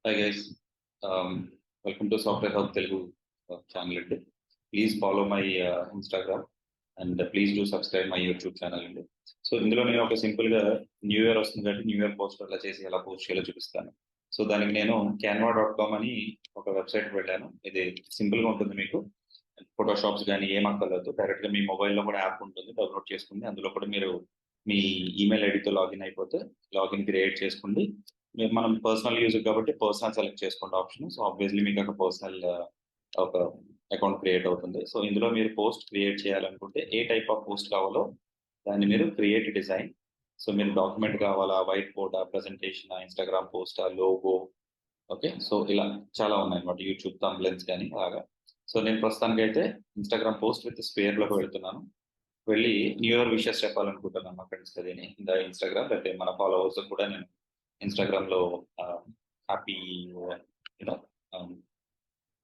Hi guys, welcome to Software Hub Telugu channel. Please follow my Instagram and please do subscribe my YouTube channel. So ఇందులో నేను ఒక simple గా new year వస్తుంది కాబట్టి new year post అలా చేసి ఎలా పోస్ట్ చేయాలో చూపిస్తాను. సో దానికి నేను canva.com అని ఒక వెబ్సైట్ వెళ్ళాను. ఇది సింపుల్ గా ఉంటుంది, మీకు ఫోటోషాప్స్ కానీ ఏం అక్కర్లేదు. డైరెక్ట్ గా మీ మొబైల్లో కూడా యాప్ ఉంటుంది, డౌన్లోడ్ చేసుకుంది. అందులో కూడా మీరు మీ ఈమెయిల్ ఐడితో లాగిన్ అయిపోతే లాగిన్ క్రియేట్ చేసుకోండి. మనం పర్సనల్ యూజ్ కాబట్టి పర్సనల్ సెలెక్ట్ చేసుకోండి ఆప్షన్. సో ఆబ్వియస్లీ మీకు ఒక పర్సనల్ ఒక అకౌంట్ క్రియేట్ అవుతుంది. సో ఇందులో మీరు పోస్ట్ క్రియేట్ చేయాలనుకుంటే ఏ టైప్ ఆఫ్ పోస్ట్ కావాలో దాన్ని మీరు క్రియేట్ డిజైన్. సో మీరు డాక్యుమెంట్ కావాలా, వైట్ బోర్డా, ప్రెజెంటేషన్, ఇన్స్టాగ్రామ్ పోస్టా, లోగో, ఓకే. సో ఇలా చాలా ఉన్నాయి అన్నమాట, యూట్యూబ్ థంబ్నెయిల్స్ కానీ అలాగా. సో నేను ప్రస్తుతానికి అయితే ఇన్స్టాగ్రామ్ పోస్ట్ విత్ స్పేర్లోకి వెళ్తున్నాను. వెళ్ళి న్యూ ఇయర్ విషెస్ చెప్పాలనుకుంటున్నాను మా ఫ్రెండ్స్ అదేని ఇంత ఇన్స్టాగ్రామ్, లేకపోతే మన ఫాలోవర్స్ కూడా నేను ఇన్స్టాగ్రామ్ లో హ్యాపీ యూనో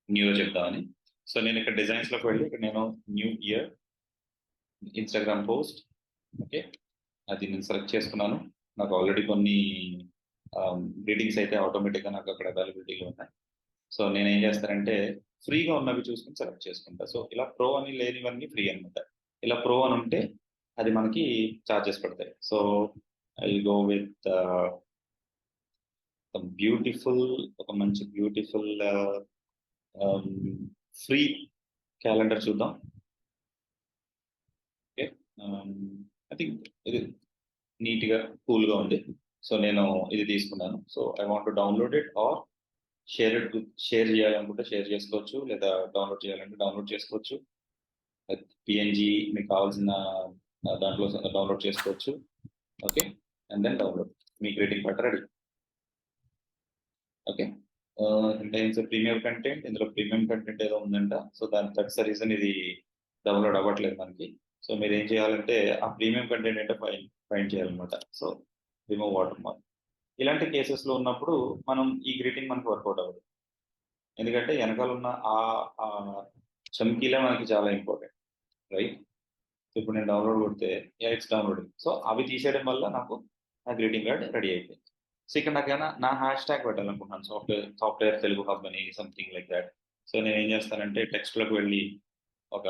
న్యూ ఇయర్ చెప్తామని. సో నేను ఇక్కడ డిజైన్స్ లోకి వెళ్ళి ఇక్కడ నేను new year Instagram post, okay, అది నేను సెలెక్ట్ చేసుకున్నాను. నాకు ఆల్రెడీ కొన్ని గ్రీటింగ్స్ అయితే ఆటోమేటిక్గా నాకు అక్కడ అవైలబిలిటీలో ఉన్నాయి. సో నేను ఏం చేస్తానంటే ఫ్రీగా ఉన్నవి చూసుకుని సెలెక్ట్ చేసుకుంటా. సో ఇలా ప్రో అని లేనివన్నీ ఫ్రీ అనమాట. ఇలా ప్రో అని ఉంటే అది మనకి ఛార్జెస్ పడతాయి. So I go with beautiful, ఒక మంచి బ్యూటిఫుల్ ఫ్రీ క్యాలెండర్ చూద్దాం. ఓకే, ఐ థింక్ ఇది నీట్గా కూల్గా ఉంది. సో నేను ఇది తీసుకున్నాను. So I want to download it or share చేయాలనుకుంటే షేర్ చేసుకోవచ్చు, లేదా డౌన్లోడ్ చేయాలంటే డౌన్లోడ్ చేసుకోవచ్చు. పిఎన్జి మీకు కావాల్సిన దాంట్లో డౌన్లోడ్ చేసుకోవచ్చు. ఓకే, అండ్ దెన్ డౌన్లోడ్ మీ greeting card ready. Okay, contains premium content. ఇందులో ప్రీమియం కంటెంట్ ఏదో ఉందంట. సో దట్స్ ద రీజన్ ఇది డౌన్లోడ్ అవ్వట్లేదు మనకి. సో మీరు ఏం చేయాలంటే ఆ ప్రీమియం కంటెంట్ అంటే ఫైండ్ చేయాలన్నమాట. So remove watermark. ఇలాంటి కేసెస్ లో ఉన్నప్పుడు మనం ఈ గ్రీటింగ్ మనకు వర్కౌట్ అవ్వదు, ఎందుకంటే వెనకాల ఉన్న ఆ చమ్కీలే మనకి చాలా ఇంపార్టెంట్, రైట్? ఇప్పుడు నేను డౌన్లోడ్ కొడితే ఇట్స్ డౌన్లోడింగ్. సో అవి తీసేయడం వల్ల నాకు నా గ్రీటింగ్ కార్డ్ రెడీ అయిపోయింది. సో ఇక్కడ నాకైనా నా హ్యాష్ ట్యాగ్ పెట్టాలనుకుంటున్నాను, సాఫ్ట్వేర్ తెలుగు హబ్ అని, సంథింగ్ లైక్ దాట్. సో నేను ఏం చేస్తానంటే టెక్స్ట్లోకి వెళ్ళి ఒక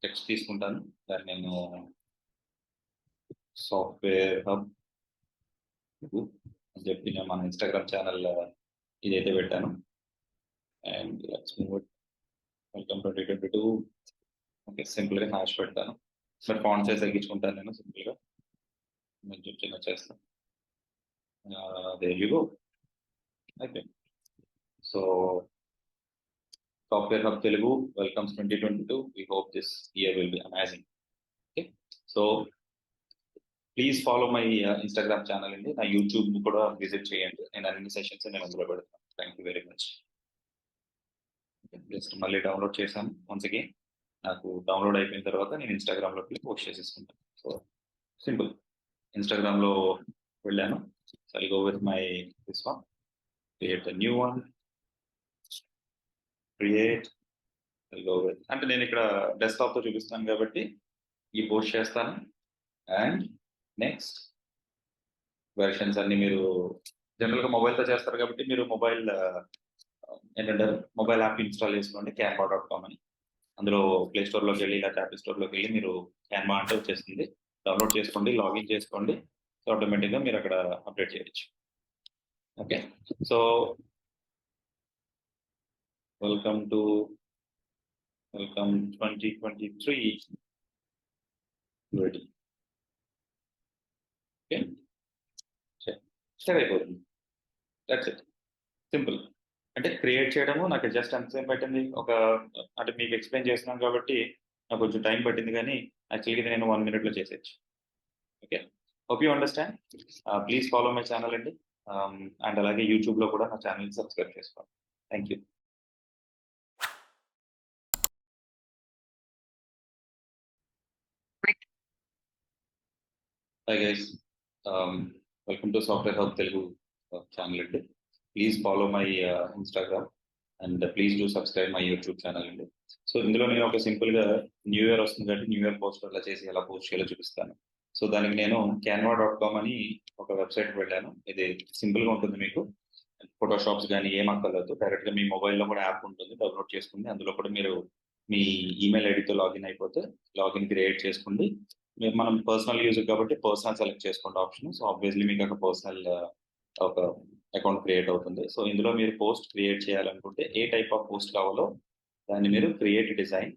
టెక్స్ట్ తీసుకుంటాను. దాన్ని నేను సాఫ్ట్వేర్ హబ్ అని చెప్పి నేను మన ఇన్స్టాగ్రామ్ ఛానల్ ఇదైతే పెట్టాను. And welcome 2022. ఓకే, సింపుల్గా హ్యాష్ పెడతాను. మరి ఫాంట్ సైజ్ తగ్గించుకుంటాను నేను సింపుల్గా, కొంచెం చిన్న చేస్తాను. There you go. అయితే so software hub Telugu welcomes 2022. We hope this year will be amazing. Okay, so please follow my Instagram channel అండి. నా యూట్యూబ్ కూడా విజిట్ చేయండి. నేను అన్ని సెషన్స్ నేను అందులో పెడతాను. Thank you very much. Just మళ్ళీ డౌన్లోడ్ చేశాను వన్స్ అగైన్. నాకు డౌన్లోడ్ అయిపోయిన తర్వాత నేను ఇన్స్టాగ్రామ్లోకి పోస్ట్ చేసేసుకుంటాను. సో సింపుల్, ఇన్స్టాగ్రామ్లో వెళ్ళాను. So I go with my this one, create new one, create, I go with, అంటే నేను ఇక్కడ డెస్క్టాప్తో చూపిస్తాను కాబట్టి ఈ పోస్ట్ చేస్తాను. అండ్ నెక్స్ట్ వెర్షన్స్ అన్ని మీరు జనరల్గా మొబైల్తో చేస్తారు కాబట్టి మీరు మొబైల్ ఏంటంటే మొబైల్ యాప్ ఇన్స్టాల్ చేసుకోండి, canva.com అని. అందులో ప్లే స్టోర్లోకి వెళ్ళి లేదా యాప్ స్టోర్లోకి వెళ్ళి మీరు క్యాన్వా అంటే వచ్చేస్తుంది, డౌన్లోడ్ చేసుకోండి, లాగిన్ చేసుకోండి. సో ఆటోమేటిక్గా మీరు అక్కడ అప్డేట్ చేయొచ్చు. Okay, so welcome 2023 ready. Okay, share అయిపోతుంది. That's it, simple. అంటే క్రియేట్ చేయడము నాకు జస్ట్ ఎంతసేపు పట్టింది, అంటే మీకు ఎక్స్ప్లెయిన్ చేస్తున్నాను కాబట్టి నాకు కొంచెం టైం పట్టింది, కానీ యాక్చువల్గా ఇది నేను 1 minute చేసేయచ్చు. Okay, hope you understand. Please follow my channel అండి. అండ్ అలాగే యూట్యూబ్లో కూడా నా ఛానల్ సబ్స్క్రైబ్ చేసుకోండి. Thank you. Hi guys, welcome to software hub Telugu channel అండి. Please follow my Instagram and please do subscribe my YouTube channel అండి. So ఇందులో నేను ఒక సింపుల్గా న్యూ ఇయర్ వస్తుంది కాబట్టి న్యూ ఇయర్ పోస్ట్ అలా చేసి ఎలా పోస్ట్ చేయాలో చూపిస్తాను. సో దానికి నేను canva.com అని ఒక వెబ్సైట్ వెళ్ళాను. ఇది సింపుల్ గా ఉంటుంది. మీకు ఫోటోషాప్స్ కానీ ఏం అక్కర్లేదు. డైరెక్ట్ గా మీ మొబైల్లో కూడా యాప్ ఉంటుంది, డౌన్లోడ్ చేసుకుని అందులో కూడా మీరు మీ ఈమెయిల్ ఐడితో లాగిన్ అయిపోతే లాగిన్ క్రియేట్ చేసుకోండి. మనం పర్సనల్ యూజ్ కాబట్టి పర్సనల్ సెలెక్ట్ చేసుకోండి ఆప్షన్. సో ఆబ్వియస్లీ మీకు ఒక పర్సనల్ ఒక అకౌంట్ క్రియేట్ అవుతుంది. సో ఇందులో మీరు పోస్ట్ క్రియేట్ చేయాలనుకుంటే ఏ టైప్ ఆఫ్ పోస్ట్ కావాలో దాన్ని మీరు క్రియేట్ డిజైన్.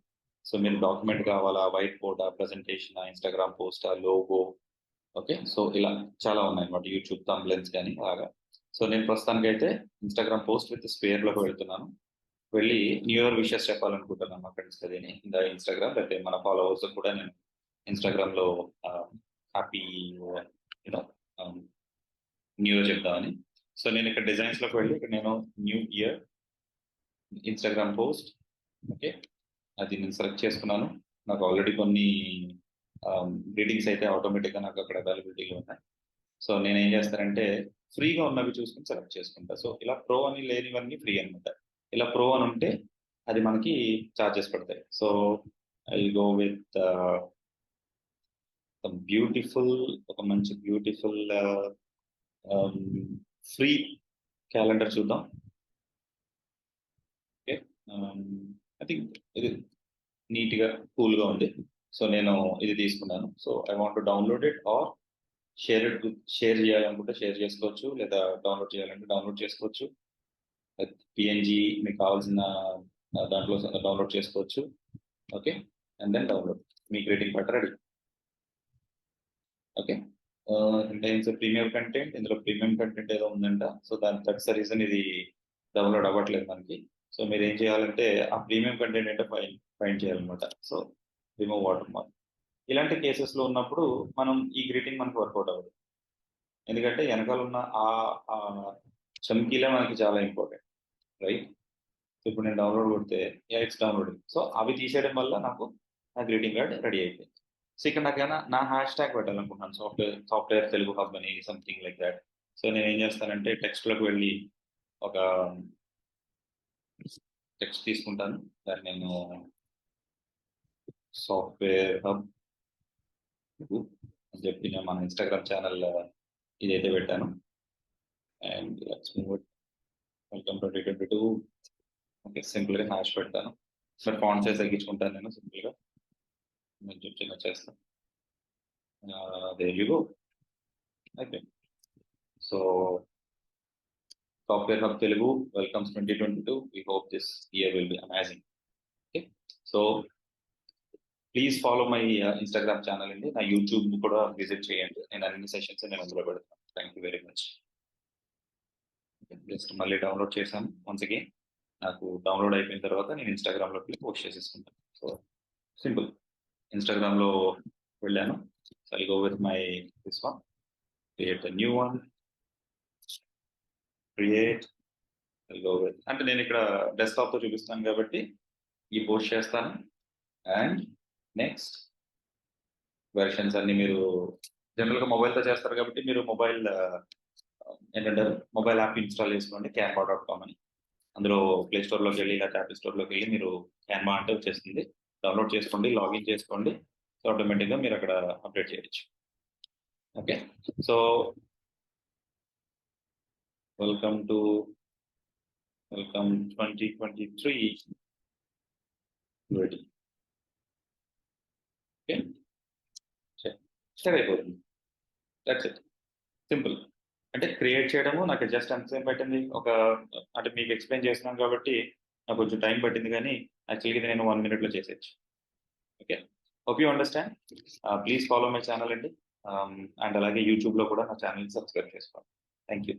సో మీరు డాక్యుమెంట్ కావాలా, వైట్ బోర్డా, ప్రజెంటేషన్, ఇన్స్టాగ్రామ్ పోస్టా, లోగో, ఓకే. సో ఇలా చాలా ఉన్నాయి అన్నమాట. యూట్యూబ్ థంబ్నెయిల్స్ కానీ అలాగా. సో నేను ప్రస్తుతానికి అయితే ఇన్స్టాగ్రామ్ పోస్ట్ విత్ స్పేర్ లోకి వెళ్తున్నాను. వెళ్ళి న్యూ ఇయర్ విషెస్ చెప్పాలనుకుంటున్నాను మా ఫ్రెండ్స్ అది ఇన్స్టాగ్రామ్. అయితే మన ఫాలోవర్స్ కూడా నేను ఇన్స్టాగ్రామ్ లో హ్యాపీ యూనో న్యూ ఇయర్ చెప్తామని. సో నేను ఇక్కడ డిజైన్స్ లోకి వెళ్ళి ఇక్కడ నేను new year Instagram post, okay, అది నేను సెలెక్ట్ చేసుకున్నాను. నాకు ఆల్రెడీ కొన్ని గ్రీటింగ్స్ అయితే ఆటోమేటిక్గా నాకు అక్కడ అవైలబిలిటీలో ఉన్నాయి. సో నేను ఏం చేస్తానంటే ఫ్రీగా ఉన్నవి చూసుకుని సెలెక్ట్ చేసుకుంటా. సో ఇలా ప్రో అని లేనివన్నీ ఫ్రీ అనమాట. ఇలా ప్రో అని ఉంటే అది మనకి చార్జెస్ పడతాయి. So I go with beautiful, ఒక మంచి బ్యూటిఫుల్ ఫ్రీ క్యాలెండర్ చూద్దాం. ఓకే, ఐ థింక్ ఇది నీట్గా కూల్గా ఉంది. సో నేను ఇది తీసుకున్నాను. So I want download it or share చేయాలనుకుంటే షేర్ చేసుకోవచ్చు, లేదా డౌన్లోడ్ చేయాలంటే డౌన్లోడ్ చేసుకోవచ్చు. పిఎన్జి మీకు కావాల్సిన దాంట్లో డౌన్లోడ్ చేసుకోవచ్చు. ఓకే, అండ్ దెన్ డౌన్లోడ్ మీ greeting card ready. Okay, contains premium content. ఇందులో ప్రీమియం కంటెంట్ ఏదో ఉందంట. సో దట్స్ ద రీజన్ ఇది డౌన్లోడ్ అవ్వట్లేదు మనకి. సో మీరు ఏం చేయాలంటే ఆ ప్రీమియం కంటెంట్ అంటే ఫైండ్ చేయాలన్నమాట. So remove watermark. ఇలాంటి కేసెస్ లో ఉన్నప్పుడు మనం ఈ గ్రీటింగ్ మనకు వర్కౌట్ అవ్వదు. ఎందుకంటే వెనకాల ఉన్న ఆ చమ్కీలే మనకి చాలా ఇంపార్టెంట్, రైట్? ఇప్పుడు నేను డౌన్లోడ్ కొడితే ఇట్స్ డౌన్లోడింగ్. సో అవి తీసేయడం వల్ల నాకు నా గ్రీటింగ్ కార్డ్ రెడీ అయిపోయింది. సో ఇక్కడ నాకైనా నా హ్యాష్ ట్యాగ్ పెట్టాలనుకుంటున్నాను, సాఫ్ట్వేర్ తెలుగు హబ్ అని, సంథింగ్ లైక్ దాట్. సో నేను ఏం చేస్తానంటే టెక్స్ట్లోకి వెళ్ళి ఒక టెక్స్ట్ తీసుకుంటాను. దాన్ని నేను సాఫ్ట్వేర్ హబ్ అని చెప్పి నేను మన ఇన్స్టాగ్రామ్ ఛానల్ ఇదైతే పెట్టాను. And welcome 2022. ఓకే, సింపుల్గా హ్యాష్ పెడతాను. మరి ఫాంట్ సైజ్ తగ్గించుకుంటాను నేను సింపుల్గా, కొంచెం చిన్న చేస్తాను. దేర్ యు గో, అయిపోయింది. So software hub Telugu welcomes 2022. We hope this year will be amazing. Okay, so please follow my Instagram channel అండి. నా యూట్యూబ్ కూడా విజిట్ చేయండి. నేను అన్ని సెషన్స్ నేను అందులో పెడతాను. Thank you very much. Just మళ్ళీ డౌన్లోడ్ చేశాను వన్స్ అగైన్. నాకు డౌన్లోడ్ అయిపోయిన తర్వాత నేను ఇన్స్టాగ్రామ్లోకి పోస్ట్ చేసేసుకుంటాను. సో సింపుల్, ఇన్స్టాగ్రామ్లో వెళ్ళాను. So I go with my this one, create a new one, create, I go with, అంటే నేను ఇక్కడ డెస్క్టాప్తో చూపిస్తాను కాబట్టి ఈ పోస్ట్ చేస్తాను. అండ్ నెక్స్ట్ వెర్షన్స్ అన్ని మీరు జనరల్గా మొబైల్తో చేస్తారు కాబట్టి మీరు మొబైల్ ఏంటంటే మొబైల్ యాప్ ఇన్స్టాల్ చేసుకోండి, canva.com అని. అందులో ప్లే స్టోర్లోకి వెళ్ళి లేదా యాప్ స్టోర్లోకి వెళ్ళి మీరు క్యాన్వా అంటే వచ్చేస్తుంది, డౌన్లోడ్ చేసుకోండి, లాగిన్ చేసుకోండి. సో ఆటోమేటిక్గా మీరు అక్కడ అప్డేట్ చేయొచ్చు. Okay, so welcome 2023 ready. Okay, సరే అయిపోతుంది. That's it, simple. అంటే క్రియేట్ చేయడము నాకు జస్ట్ ఎంతసేపు పట్టింది, అంటే మీకు ఎక్స్ప్లెయిన్ చేస్తున్నాను కాబట్టి నాకు కొంచెం టైం పట్టింది, కానీ యాక్చువల్గా ఇది నేను 1 minute చేసేయచ్చు. Okay, hope you understand. Please follow my channel అండి. అండ్ అలాగే యూట్యూబ్లో కూడా నా ఛానల్ సబ్స్క్రైబ్ చేసుకోండి. Thank you.